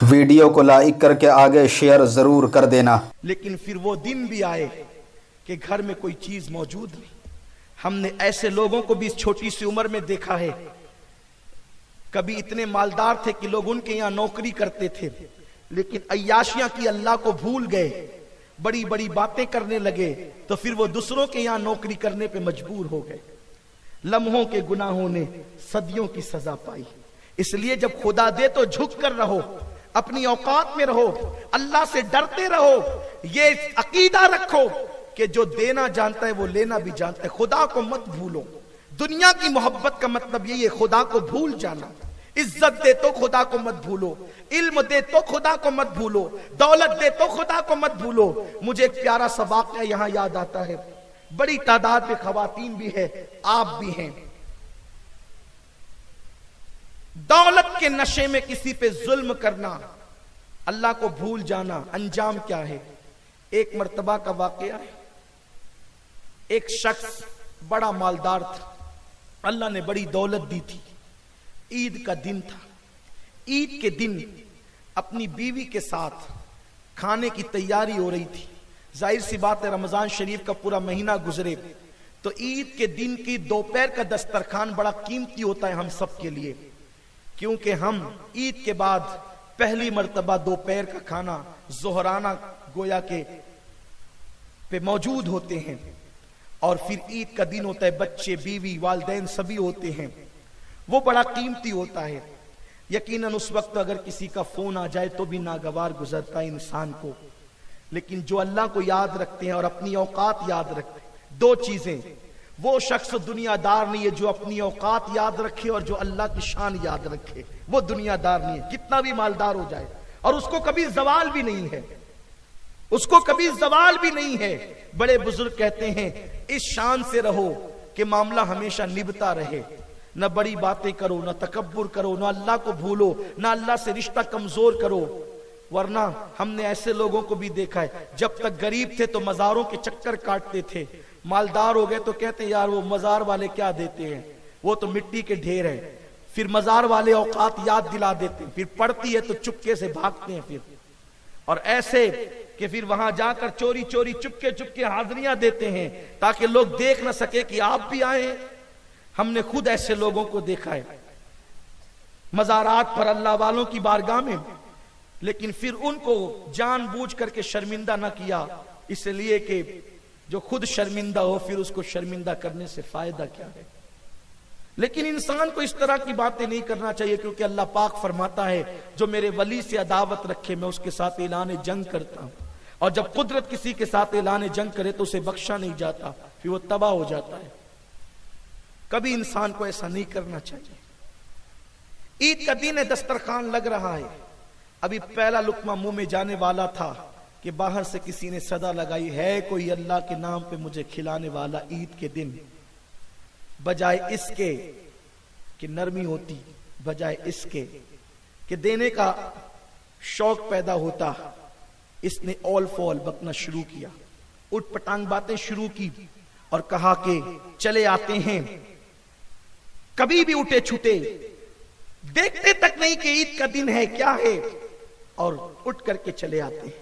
Video کو like کر کے آگے شیئر ضرور کر دینا۔ لیکن پھر وہ دن بھی آئے کہ گھر میں کوئی چیز موجود نہیں۔ ہم نے ایسے لوگوں کو بھی اس چھوٹی سی عمر میں دیکھا ہے، کبھی اتنے مالدار تھے کہ لوگ ان کے یہاں نوکری کرتے تھے، لیکن عیاشیاں کی اللہ کو بھول گئے، بڑی بڑی باتیں کرنے لگے، تو پھر وہ دوسروں کے یہاں نوکری کرنے پہ مجبور ہو گئے۔ لمحوں کے گناہوں نے صدیوں کی سزا پائی۔ اس لیے جب خدا دے تو جھک کر رہو، اپنی اوقات میں رہو، اللہ سے ڈرتے رہو، یہ عقیدہ رکھو کہ جو دینا جانتا ہے وہ لینا بھی جانتا ہے۔ خدا کو مت بھولو۔ دنیا کی محبت کا مطلب یہی ہے، خدا کو بھول جانا۔ عزت دے تو خدا کو مت بھولو، علم دے تو خدا کو مت بھولو، دولت دے تو خدا کو مت بھولو۔ مجھے ایک پیارا سا واقعہ یہاں یاد آتا ہے، بڑی تعداد میں خواتین بھی ہے، آپ بھی ہیں۔ دولت کے نشے میں کسی پہ ظلم کرنا، اللہ کو بھول جانا، انجام کیا ہے؟ ایک مرتبہ کا واقعہ ہے، ایک شخص بڑا مالدار تھا، اللہ نے بڑی دولت دی تھی، عید کا دن تھا۔ عید کے دن اپنی بیوی کے ساتھ کھانے کی تیاری ہو رہی تھی۔ ظاہر سی بات ہے، رمضان شریف کا پورا مہینہ گزرے تو عید کے دن کی دوپہر کا دسترخوان بڑا قیمتی ہوتا ہے ہم سب کے لیے، کیونکہ ہم عید کے بعد پہلی مرتبہ دوپہر کا کھانا ظہرانہ گویا کے پہ موجود ہوتے ہیں، اور پھر عید کا دن ہوتا ہے، بچے بیوی والدین سبھی ہوتے ہیں، وہ بڑا قیمتی ہوتا ہے۔ یقیناً اس وقت اگر کسی کا فون آ جائے تو بھی ناگوار گزرتا ہے انسان کو، لیکن جو اللہ کو یاد رکھتے ہیں اور اپنی اوقات یاد رکھتے ہیں، دو چیزیں، وہ شخص دنیا دار نہیں ہے جو اپنی اوقات یاد رکھے اور جو اللہ کی شان یاد رکھے، وہ دنیا دار نہیں ہے، کتنا بھی مالدار ہو جائے، اور اس کو کبھی زوال بھی نہیں ہے، اس کو کبھی زوال بھی نہیں ہے۔ بڑے بزرگ کہتے ہیں اس شان سے رہو کہ معاملہ ہمیشہ نبھتا رہے، نہ بڑی باتیں کرو، نہ تکبر کرو، نہ اللہ کو بھولو، نہ اللہ سے رشتہ کمزور کرو، ورنہ ہم نے ایسے لوگوں کو بھی دیکھا ہے، جب تک غریب تھے تو مزاروں کے چکر کاٹتے تھے، مالدار ہو گئے تو کہتے ہیں یار وہ مزار والے کیا دیتے ہیں، وہ تو مٹی کے ڈھیر ہیں، پھر مزار والے اوقات یاد دلا دیتے ہیں، پھر پڑتی ہے تو چپکے سے بھاگتے ہیں، پھر اور ایسے کہ پھر وہاں جا کر چوری چوری چپکے چپکے حاضریاں دیتے ہیں تاکہ لوگ دیکھ نہ سکے کہ آپ بھی آئے ہیں۔ ہم نے خود ایسے لوگوں کو دیکھا ہے مزارات پر اللہ والوں کی بارگاہ میں، لیکن پھر ان کو جان بوجھ کر کے شرمندہ نہ کیا، اس لیے کہ جو خود شرمندہ ہو پھر اس کو شرمندہ کرنے سے فائدہ کیا ہے۔ لیکن انسان کو اس طرح کی باتیں نہیں کرنا چاہیے، کیونکہ اللہ پاک فرماتا ہے جو میرے ولی سے عداوت رکھے میں اس کے ساتھ اعلان جنگ کرتا ہوں، اور جب قدرت کسی کے ساتھ اعلان جنگ کرے تو اسے بخشا نہیں جاتا، پھر وہ تباہ ہو جاتا ہے۔ کبھی انسان کو ایسا نہیں کرنا چاہیے۔ عید کا دن ہے، دسترخوان لگ رہا ہے، ابھی پہلا لقمہ منہ میں جانے والا تھا کہ باہر سے کسی نے صدا لگائی، ہے کوئی اللہ کے نام پہ مجھے کھلانے والا عید کے دن؟ بجائے اس کے کہ نرمی ہوتی، بجائے اس کے کہ دینے کا شوق پیدا ہوتا، اس نے اول فول بکنا شروع کیا، اٹھ پٹانگ باتیں شروع کی اور کہا کہ چلے آتے ہیں۔ کبھی بھی اٹھے چھٹے، دیکھتے تک نہیں کہ عید کا دن ہے کیا ہے، اور اٹھ کر کے چلے آتے ہیں۔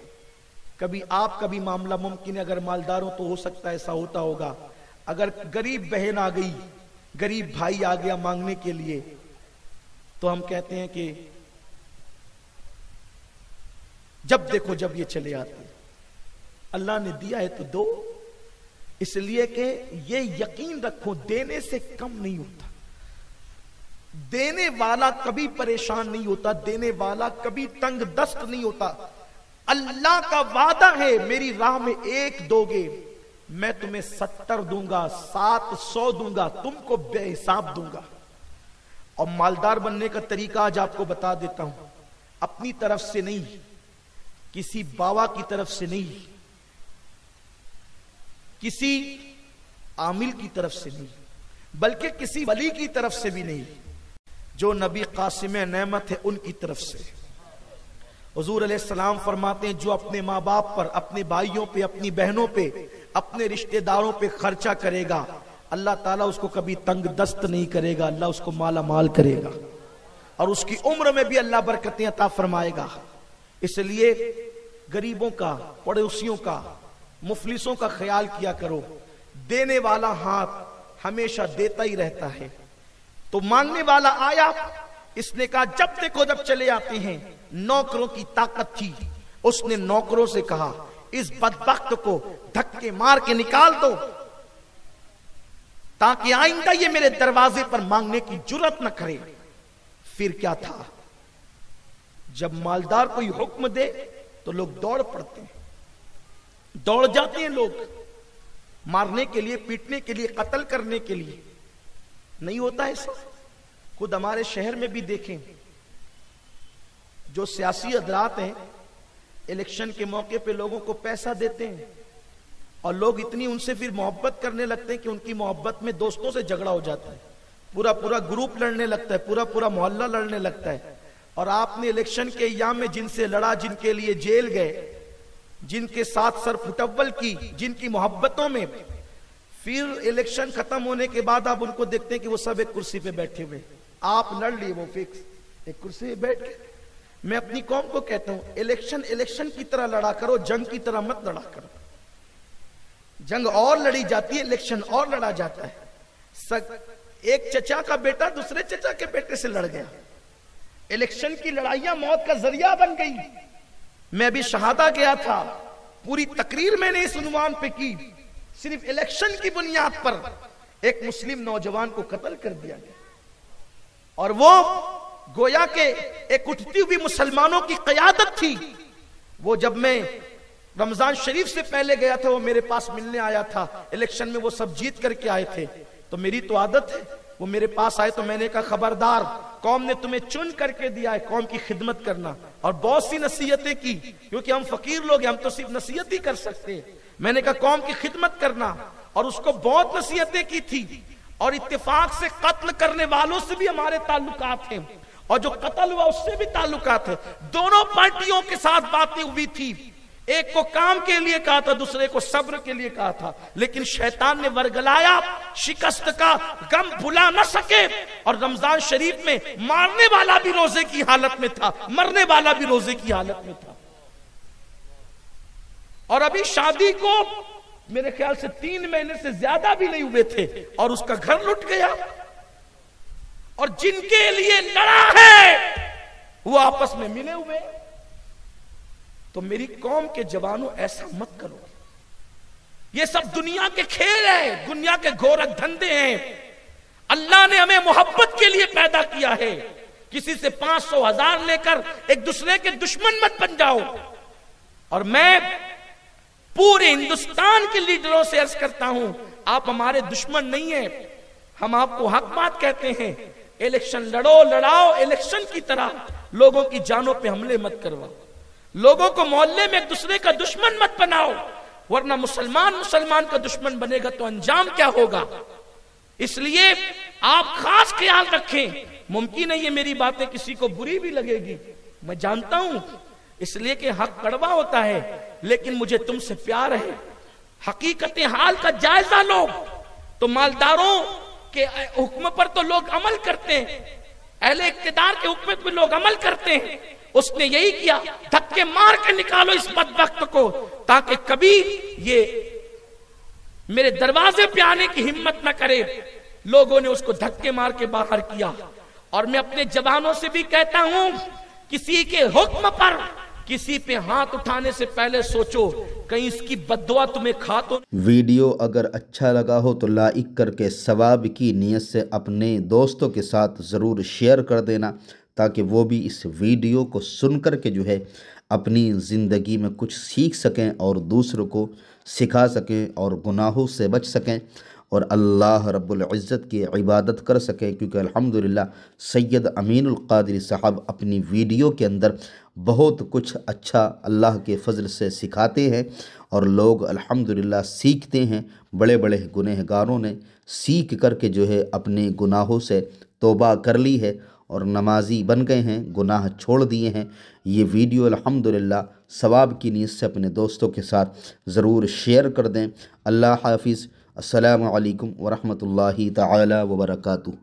کبھی آپ کا بھی معاملہ ممکن ہے، اگر مالدار ہو تو ہو سکتا ہے ایسا ہوتا ہوگا، اگر غریب بہن آ گئی، غریب بھائی آ گیا مانگنے کے لیے، تو ہم کہتے ہیں کہ جب دیکھو جب یہ چلے آتے ہیں، اللہ نے دیا ہے تو دو، اس لیے کہ یہ یقین رکھو دینے سے کم نہیں ہوتا، دینے والا کبھی پریشان نہیں ہوتا، دینے والا کبھی تنگ دست نہیں ہوتا۔ اللہ کا وعدہ ہے میری راہ میں ایک دو گے میں تمہیں 70 دوں گا، 700 دوں گا، تم کو بے حساب دوں گا۔ اور مالدار بننے کا طریقہ آج آپ کو بتا دیتا ہوں، اپنی طرف سے نہیں، کسی باوا کی طرف سے نہیں، کسی عامل کی طرف سے نہیں، بلکہ کسی ولی کی طرف سے بھی نہیں، جو نبی قاسم نعمت ہے ان کی طرف سے۔ حضور علیہ السلام فرماتے ہیں جو اپنے ماں باپ پر، اپنے بھائیوں پہ، اپنی بہنوں پہ، اپنے رشتہ داروں پہ خرچہ کرے گا، اللہ تعالیٰ اس کو کبھی تنگ دست نہیں کرے گا، اللہ اس کو مالا مال کرے گا، اور اس کی عمر میں بھی اللہ برکتیں عطا فرمائے گا۔ اس لیے गरीबों का, पड़ोसियों का, मुफलिसों का ख्याल किया करो। देने वाला हाथ हमेशा देता ही रहता है। तो मांगने वाला आया, इसने कहा जब देखो जब चले आते हैं, नौकरों की ताकत थी, उसने नौकरों से कहा इस बदबख्त को धक्के मार के निकाल दो ताकि आइंदा ये मेरे दरवाजे पर मांगने की जुर्रत न करे। फिर क्या था, जब मालदार कोई हुक्म दे तो लोग दौड़ पड़ते हैं, दौड़ जाते हैं लोग मारने के लिए, पीटने के लिए, कत्ल करने के लिए। नहीं होता ऐसा। खुद हमारे शहर में भी देखें, जो सियासी हजरात हैं इलेक्शन के मौके पे लोगों को पैसा देते हैं और लोग इतनी उनसे फिर मोहब्बत करने लगते हैं कि उनकी मोहब्बत में दोस्तों से झगड़ा हो जाता है, पूरा पूरा ग्रुप लड़ने लगता है, पूरा पूरा मोहल्ला लड़ने लगता है। और आपने इलेक्शन के अय्याम में जिनसे लड़ा, जिनके लिए जेल गए, जिनके साथ सर फुटव्वल की, जिनकी मोहब्बतों में, फिर इलेक्शन खत्म होने के बाद आप उनको देखते हैं कि वो सब एक कुर्सी पे बैठे हुए। आप लड़ लिए, वो फिक्स एक कुर्सी पे बैठ के। मैं अपनी कौम को कहता हूं, इलेक्शन इलेक्शन की तरह लड़ा करो, जंग की तरह मत लड़ा करो। जंग और लड़ी जाती है, इलेक्शन और लड़ा जाता है। एक चचा का बेटा दूसरे चचा के बेटे से लड़ गया, इलेक्शन की लड़ाइयां मौत का जरिया बन गई। मैं भी शहादा गया था, पूरी तकरीर मैंने इस उन्वान पे की, सिर्फ इलेक्शन की बुनियाद पर एक मुस्लिम नौजवान को कत्ल कर दिया गया। और वो गोया के एक उठती हुई मुसलमानों की क़यादत थी। वो जब मैं रमजान शरीफ से पहले गया था, वो मेरे पास मिलने आया था, इलेक्शन में वो सब जीत करके आए थे। तो मेरी तो आदत है, वो मेरे पास आए तो मैंने कहा खबरदार, कौम ने तुम्हें चुन करके दिया है कौम की खिदमत करना। और बहुत सी नसीहतें की, क्योंकि हम फकीर लोग हैं, हम तो सिर्फ नसीहत ही कर सकते हैं। मैंने कहा कौम की खिदमत करना, और उसको बहुत नसीहतें की थी। और इत्तेफाक से कत्ल करने वालों से भी हमारे ताल्लुकात हैं, और जो कत्ल हुआ उससे भी ताल्लुकात है। दोनों पार्टियों के साथ बातें हुई थी, एक को काम के लिए कहा था, दूसरे को सब्र के लिए कहा था। लेकिन शैतान ने वर्गलाया, शिकस्त का गम भुला न सके। और रमजान शरीफ में मारने वाला भी रोजे की हालत में था, मरने वाला भी रोजे की हालत में था। और अभी शादी को मेरे ख्याल से 3 महीने से ज्यादा भी नहीं हुए थे, और उसका घर लुट गया। और जिनके लिए लड़ा है वो आपस में मिले हुए। तो मेरी कौम के जवानों, ऐसा मत करो। ये सब दुनिया के खेल है, दुनिया के गोरख धंधे हैं। अल्लाह ने हमें मोहब्बत के लिए पैदा किया है। किसी से 500,000 लेकर एक दूसरे के दुश्मन मत बन जाओ। और मैं पूरे हिंदुस्तान के लीडरों से अर्ज करता हूं, आप हमारे दुश्मन नहीं हैं, हम आपको हक बात कहते हैं। इलेक्शन लड़ो, लड़ाओ इलेक्शन की तरह, लोगों की जानों पे हमले मत करवाओ, लोगों को मोहल्ले में एक दूसरे का दुश्मन मत बनाओ, वरना मुसलमान मुसलमान का दुश्मन बनेगा तो अंजाम क्या होगा। इसलिए आप खास ख्याल रखें। मुमकिन है ये मेरी बातें किसी को बुरी भी लगेगी, मैं जानता हूं, इसलिए कि हक कड़वा होता है, लेकिन मुझे तुमसे प्यार है। हकीकत हाल का जायजा लो। तो मालदारों के हुक्म पर तो लोग अमल करते हैं, अहले इक्तिदार के हुक्म पर लोग अमल करते हैं। उसने यही किया, धक्के मार के निकालो इस बदबख्त को, ताकि कभी ये मेरे दरवाजे पे आने की हिम्मत न करे। लोगों ने उसको धक्के मार के बाहर किया। और मैं अपने जवानों से भी कहता हूं, किसी के हुक्म पर किसी पे हाथ उठाने से पहले सोचो, कहीं इसकी बद्दुआ तुम्हें खा तो। वीडियो अगर अच्छा लगा हो तो लाइक करके सवाब की नीयत से अपने दोस्तों के साथ ज़रूर शेयर कर देना, ताकि वो भी इस वीडियो को सुन कर के जो है अपनी ज़िंदगी में कुछ सीख सकें और दूसरों को सिखा सकें और गुनाहों से बच सकें और अल्लाह रब्बुल इज़्ज़त की इबादत कर सकें। क्योंकि अल्हम्दुलिल्लाह सैयद अमीनुल क़ादरी साहब अपनी वीडियो के अंदर बहुत कुछ अच्छा अल्लाह के फ़ज़ल से सिखाते हैं और लोग अल्हम्दुलिल्लाह सीखते हैं। बड़े बड़े गुनहगारों ने सीख करके जो है अपने गुनाहों से तौबा कर ली है और नमाजी बन गए हैं, गुनाह छोड़ दिए हैं। ये वीडियो अल्हम्दुलिल्लाह सवाब की नीयत से अपने दोस्तों के साथ ज़रूर शेयर कर दें। अल्लाह हाफिज़। अस्सलामु अलैकुम व रहमतुल्लाहि तआला व बरकातुहू।